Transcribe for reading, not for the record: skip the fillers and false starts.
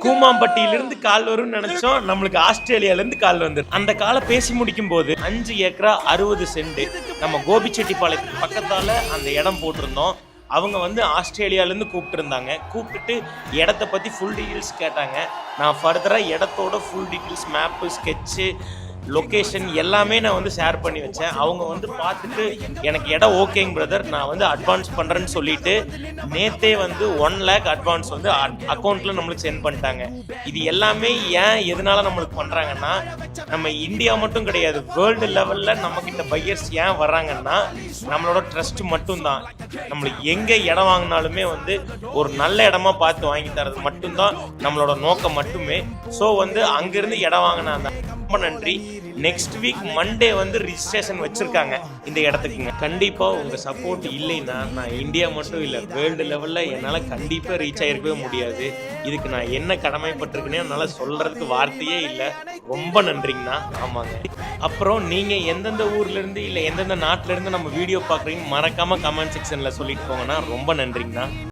கூமாம்பட்டியிலிருந்து கால் வரும்னு நினைச்சோம், நம்மளுக்கு ஆஸ்திரேலியால இருந்து கால் வந்து. அந்த காலை பேசி முடிக்கும் போது 5 ஏக்கரா 60 சென்ட் நம்ம கோபிச்செட்டிப்பாளையத்துக்கு பக்கத்தால அந்த இடம் போட்டிருந்தோம். அவங்க வந்து ஆஸ்திரேலியாவிலேருந்து கூப்பிட்டுருந்தாங்க. கூப்பிட்டுட்டு இடத்த பற்றி ஃபுல் டீட்டெயில்ஸ் கேட்டாங்க. நான் ஃபர்தராக இடத்தோட full details, map, sketch, location எல்லாமே நான் வந்து ஷேர் பண்ணி வச்சேன். அவங்க வந்து பார்த்துட்டு எனக்கு இடம் ஓகேங்க பிரதர், நான் வந்து அட்வான்ஸ் பண்ணுறேன்னு சொல்லிட்டு நேற்றே வந்து 1 lakh அட்வான்ஸ் வந்து அக்கௌண்ட்டில் நம்மளுக்கு சென்ட் பண்ணிட்டாங்க. இது எல்லாமே ஏன் எதனால நம்மளுக்கு பண்ணுறாங்கன்னா, நம்ம இந்தியா மட்டும் கிடையாது, வேர்ல்டு லெவலில் நம்மக்கிட்ட பையர்ஸ் ஏன் வர்றாங்கன்னா நம்மளோட ட்ரஸ்ட் மட்டும்தான். நம்மளுக்கு எங்கே இடம் வாங்கினாலுமே வந்து ஒரு நல்ல இடமா பார்த்து வாங்கி தரது மட்டும்தான் நம்மளோட நோக்கம் மட்டுமே. ஸோ வந்து அங்கேருந்து இடம் வாங்கினா ரொம்ப நன்றி. நெக்ஸ்ட் வீக் மண்டே வந்து ரிஜிஸ்ட்ரேஷன் வச்சிருக்காங்க இந்த இடத்துக்குங்க. கண்டிப்பாக உங்கள் சப்போர்ட் இல்லைன்னா நான் இந்தியா மட்டும் இல்லை, வேர்ல்டு லெவலில் என்னால் கண்டிப்பாக ரீச் ஆகிருக்கவே முடியாது. இதுக்கு நான் என்ன கடமைப்பட்டிருக்கேனே என்னால் சொல்கிறதுக்கு வார்த்தையே இல்லை. ரொம்ப நன்றிங்கண்ணா. ஆமாங்க. அப்புறம் நீங்கள் எந்தெந்த ஊர்லேருந்து இல்லை எந்தெந்த நாட்டிலேருந்து நம்ம வீடியோ பார்க்குறீங்க மறக்காமல் கமெண்ட் செக்ஷனில் சொல்லிட்டு போங்கன்னா ரொம்ப நன்றிங்கண்ணா.